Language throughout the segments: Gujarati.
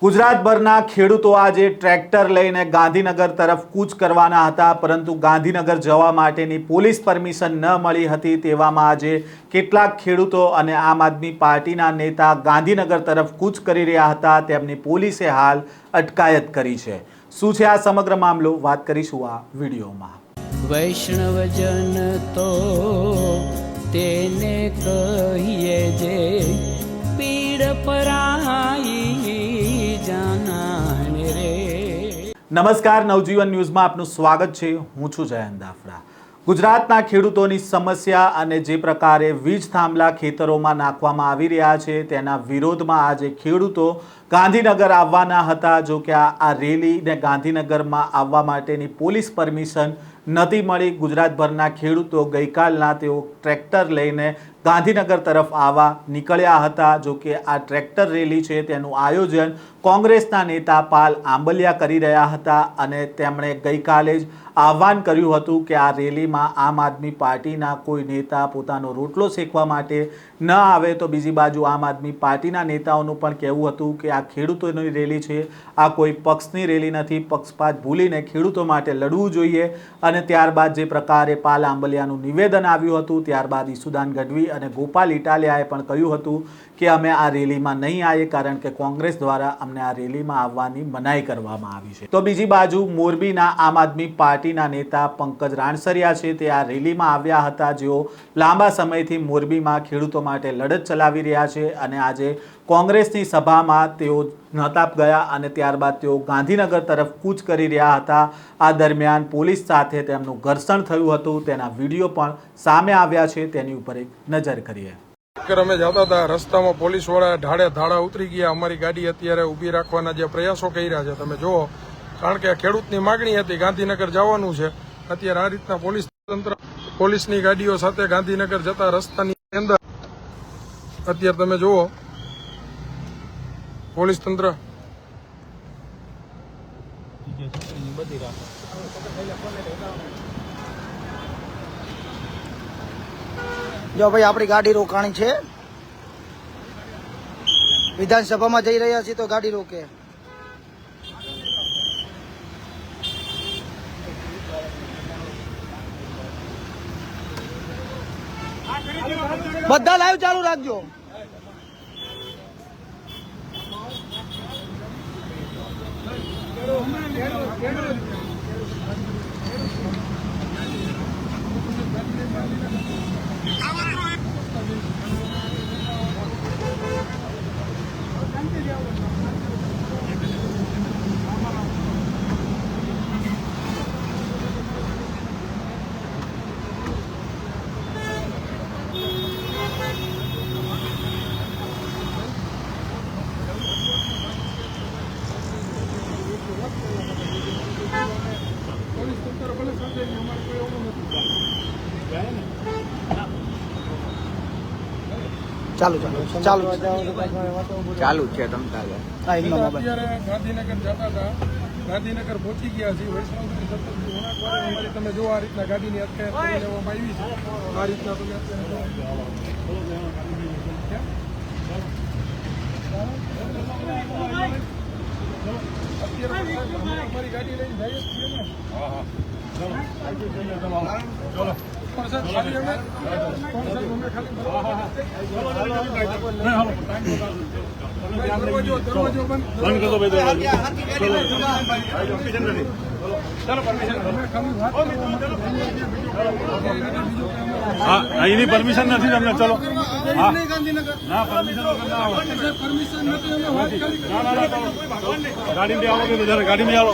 ગુજરાતભરના ખેડૂતો આજે ટ્રેક્ટર લઈને ગાંધીનગર તરફ કૂચ કરવાના હતા, પરંતુ ગાંધીનગર જવા માટેની પોલીસ પરમિશન ન મળી હતી। તેવામાં આજે કેટલાક ખેડૂતો અને આમ આદમી પાર્ટીના નેતા ગાંધીનગર તરફ કૂચ કરી રહ્યા હતા। તેમની પોલીસે હાલ અટકાયત કરી છે। શું છે આ સમગ્ર મામલો, વાત કરીશું આ વિડીયોમાં। વૈષ્ણવજન તો તેને કહીએ જે પીડ પરાઈ જાનાને રે। નમસ્કાર, નવજીવન ન્યૂઝમાં આપનું સ્વાગત છે। હું છું જયંત દાફડા। ગુજરાતના ખેડૂતોની સમસ્યા અને જે પ્રકારે વીજ થાંભલા ખેતરોમાં નાખવામાં આવી રહ્યા છે તેના વિરોધમાં આજે ખેડૂતો ગાંધીનગર આવવાના હતા। જો કે આ રેલીને ગાંધીનગરમાં આવવા માટેની પોલીસ પરમિશન નથી મળી। ગુજરાતભરના ખેડૂતો ગઈકાલના તેઓ ટ્રેક્ટર લઈને ગાંધીનગર તરફ આવવા નીકળ્યા હતા। જો કે આ ટ્રેક્ટર રેલી છે તેનું આયોજન કોંગ્રેસના નેતા પાલ આંબલિયા કરી રહ્યા હતા અને તેમણે ગઈકાલે જ આહવાન કર્યું હતું કે આ રેલીમાં આમ આદમી પાર્ટીના કોઈ નેતા પોતાનો રોટલો શેકવા માટે ન આવે। તો બીજી બાજુ આમ આદમી પાર્ટીના નેતાઓનું પણ કહેવું હતું કે આ ખેડૂતોની રેલી છે, આ કોઈ પક્ષની રેલી નથી। પક્ષપાત ભૂલીને ખેડૂતો માટે લડવું જોઈએ। અને ત્યારબાદ જે પ્રકારે પાલ આંબલિયાનું નિવેદન આવ્યું હતું, ત્યારબાદ ઈસુદાન ગઢવી અને ગોપાલ ઇટાલિયાએ પણ કહ્યું હતું કે અમે આ રેલીમાં નહીં આવીએ કારણ કે કોંગ્રેસ દ્વારા અમને આ રેલીમાં આવવાની મનાઈ કરવામાં આવી છે। તો બીજી બાજુ મોરબીના આમ આદમી પાર્ટીના નેતા પંકજ રાણસરિયા છે તે આ રેલીમાં આવ્યા હતા, જેઓ લાંબા સમયથી મોરબીમાં ખેડૂતો માટે લડત ચલાવી રહ્યા છે અને આજે કોંગ્રેસની સભામાં તેઓ નહોતા ગયા અને ત્યારબાદ તેઓ ગાંધીનગર તરફ કૂચ કરી રહ્યા હતા। આ દરમિયાન પોલીસ સાથે તેમનું ઘર્ષણ થયું હતું, તેના વિડીયો પણ સામે આવ્યા છે, તેની ઉપર એક નજર કરીએ। અમે જતા હતા, રસ્તામાં પોલીસ વાળા ઢાળે ધાડા ઉતરી ગયા। અમારી ગાડી અત્યારે ઊભી રાખવાના જે પ્રયાસો કર્યા છે તમે જુઓ, કારણ કે ખેડૂતની માગણી હતી ગાંધીનગર જવાનું છે। અત્યારે આ રીતના પોલીસ તંત્ર પોલીસની ગાડીઓ સાથે ગાંધીનગર જતા રસ્તાની અંદર અત્યારે તમે જુઓ પોલીસ તંત્ર જો ભાઈ આપણી ગાડી રોકાણી છે, વિધાનસભામાં જઈ રહ્યા છીએ તો ગાડી રોકે। બધા લાઈવ ચાલુ રાખજો। ચાલુ છે તમ તારે। અત્યારે ગાંધીનગર જતા હતા, ગાંધીનગર પહોંચી ગયા છીએ। વૈષ્ણવથી તમે જો આ રીતના ગાડીની અટકાયત કરી લેવામાં આવી છે। આ રીતના તમે અત્યારે અમારી ગાડી લઈને જઈએ છીએ ને। ચલો એની પરમિશન નથી તમને। ચલો ના પરમિશન ગાડી આવો, ગાડી આવો,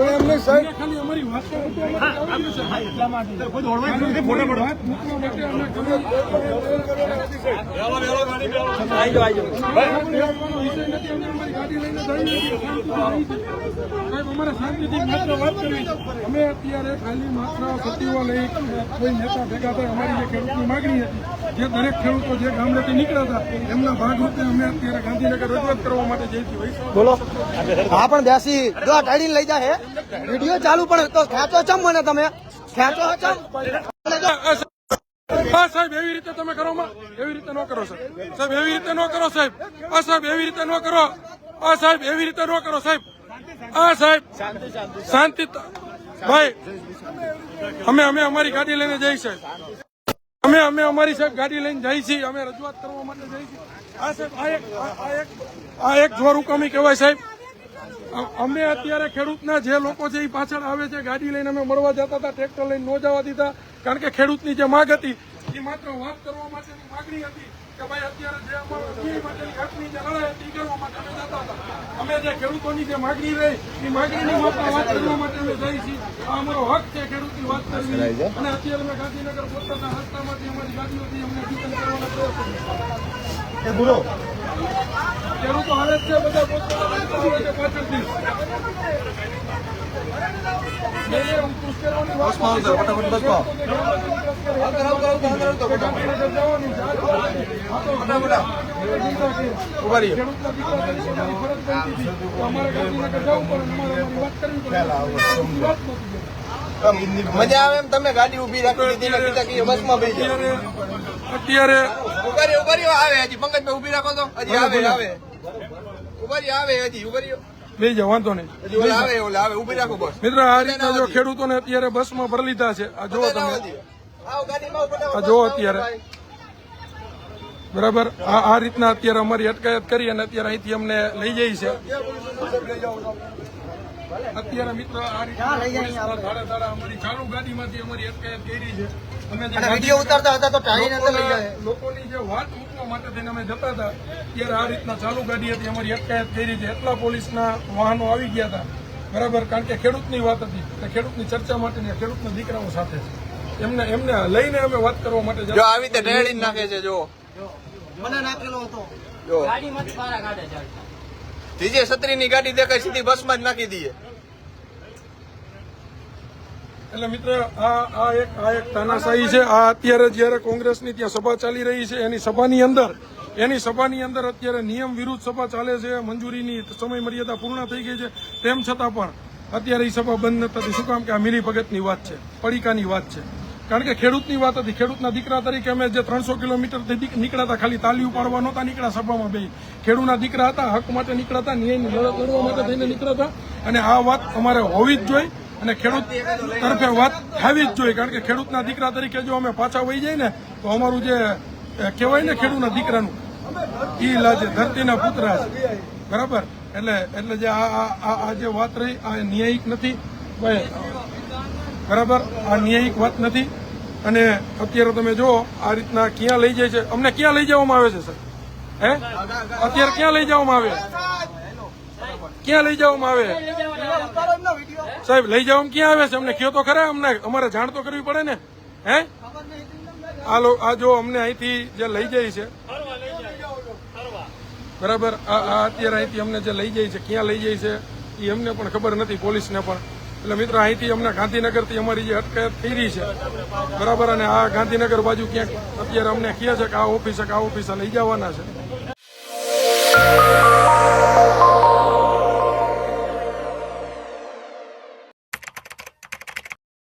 એમને સાહેબ ખાલી અમારી વાત એટલા માટે ફોટો અમારે શાંતિથી માત્ર વાત કરવી। અમે અત્યારે ખાલી માત્ર સચિવાલય કોઈ નેતા ભેગા થાય, અમારી જે ખેડૂતની માગણી હતી, જે દરેક ખેડૂતો જે ગામડેથી નીકળ્યા હતા એમના ભાગરૂપે અમે અત્યારે ગાંધીનગર રજૂઆત કરવા માટે જઈ છીએ। બોલો। હા પણ બેસી જો ટાઈડી લઈ જાય વિડીયો ચાલુ, પણ તો ખેંચો ચમ મને, તમે ખેંચો ચમ। હા સાહેબ એવી રીતે તમે કરો માં એવી રીતે ન કરો સાહેબ સાહેબ એવી રીતે ન કરો સાહેબ આ સાહેબ એવી રીતે ન કરો આ સાહેબ એવી રીતે ન કરો સાહેબ આ સાહેબ શાંતિ ભાઈ અમે અમારી ગાડી લઈને જઈએ સાહેબ અમે અમારી સાહેબ ગાડી લઈને જઈએ છીએ અમે રજૂઆત કરવા માટે જઈએ છીએ આ સાહેબ આ એક જોર હુકમી કહેવાય સાહેબ અમે અત્યારે ખેડૂતના જે લોકો છે એ પાછળ આવે છે ગાડી લઈને અમે મળવા જતા હતા ટ્રેક્ટર લઈને ન જવા દીધા કારણ કે ખેડૂતની જે માંગ હતી એ માત્ર વાત કરવા માટેની માંગણી હતી કે ભાઈ અત્યારે જે અમારો અન્યાય માટેની હકની જે લડાઈ હતી એ કરવા માટે અમે જતા હતા અમે જે ખેડૂતોની જે માંગણી રહી એ માંગણીની માત્ર વાત કરવા માટે અમે જઈએ છીએ આ અમારો હક છે ખેડૂતની વાત કરવી અને અત્યારે અમે ગાંધીનગર પહોંચતા રસ્તામાંથી અમારી ગાડીઓથી અમને સૂચન કરવાનો પ્રયત્ન કર્યો ખેડૂતો હાલે છે બધા પોતાના પાછળથી મજા આવે એમ તમે ગાડી ઉભી રાખી દીધી ને કીધા કે બસમાં બેસી જાઓ. અત્યારે ઉભરી આવે હજી પંકજભાઈ ઉભી રાખો તો હજી આવે ઉભરી આવે હજી ઉભરી લઈ જાઓ વાંધો નહીં આવે ઉભી રાખો બસ મિત્રો આ રીતના જો ખેડૂતોને અત્યારે બસમાં ભરી લીધા છે આ જુઓ તમે આ જુઓ અત્યારે બરાબર આ રીતના અત્યારે અમારી અટકાયત કરી અને અત્યારે અહીંથી અમને લઈ જાય છે અત્યારે મિત્રો આ રીતના અમારી ચાલુ ગાડીમાંથી અમારી અટકાયત કરી છે અમે જે વિડીયો ઉતારતા હતા તો ટાળીને અંદર લઈ જાય લોકોની જે વાત મૂકવા માટે થઈને અમે જતા હતા ત્યારે આ રીતના ચાલુ ગાડી હતી અમારી અટકાયત કરી છે એટલા પોલીસના વાહનો આવી ગયા હતા બરાબર કારણ કે ખેડૂતની વાત હતી ખેડૂતની ચર્ચા માટેની ખેડૂતના દીકરાઓ સાથે છે એમને લઈને અમે વાત કરવા માટે જો આવી રીતે ઢેળી નાખે છે જો મને નાખેલો હતો જો ગાડીમાંથી પારા કાઢે છે ત્રીજે છત્રીની ગાડી દેખાય સીધી બસમાં જ નાખી દઈએ એટલે મિત્ર આ એક તાનાશાહી છે આ અત્યારે જયારે કોંગ્રેસની ત્યાં સભા ચાલી રહી છે એની સભાની અંદર અત્યારે નિયમ વિરુદ્ધ સભા ચાલે છે મંજૂરીની સમય મર્યાદા પૂર્ણ થઈ ગઈ છે તેમ છતાં પણ અત્યારે એ સભા બંધ નથી થતી શું કામ કે આ મિલી ભગતની વાત છે પડીકાની વાત છે કારણ કે ખેડૂતની વાત હતી ખેડૂતના દીકરા તરીકે અમે જે 300 કિલોમીટરથી નીકળ્યા ખાલી તાલી ઉપાડવા નહોતા નીકળ્યા સભામાં બે ખેડૂતના દીકરા હતા હક માટે નીકળ્યા ન્યાયની લડત લડવા માટે થઈને નીકળ્યા અને આ વાત અમારે હોવી જ જોઈએ અને ખેડૂત તરફે વાત થવી જ જોઈએ કારણ કે ખેડૂતના દીકરા તરીકે જો અમે પાછા વહી જાય ને તો અમારું જે કહેવાય ને ખેડૂતના દીકરાનું ઈ લાજે ધરતીના પુત્રા છે બરાબર એટલે જે આ જે વાત રહી આ ન્યાયિક નથી બરાબર આ ન્યાયિક વાત નથી અને અત્યારે તમે જો આ રીતના ક્યાં લઈ જાય છે અમને ક્યાં લઈ જવામાં આવે છે સર અત્યારે ક્યાં લઈ જવામાં આવે ક્યાં લઈ જવામાં આવે સાહેબ લઈ જવામાં ક્યાં આવે છે અમને કયો તો ખરા અમારે જાણ તો કરવી પડે ને આ જો અમને અહીંથી જે લઈ જાય છે બરાબર આ અત્યારે અહીંથી અમને જે લઈ જાય છે ક્યાં લઈ જાય છે એ અમને પણ ખબર નથી પોલીસને પણ એટલે મિત્રો અહીંથી અમને ગાંધીનગરથી અમારી જે અટકાયત થઈ રહી છે બરાબર અને આ ગાંધીનગર બાજુ ક્યાંક અત્યારે અમને કહે છે કે આ ઓફિસે લઈ જવાના છે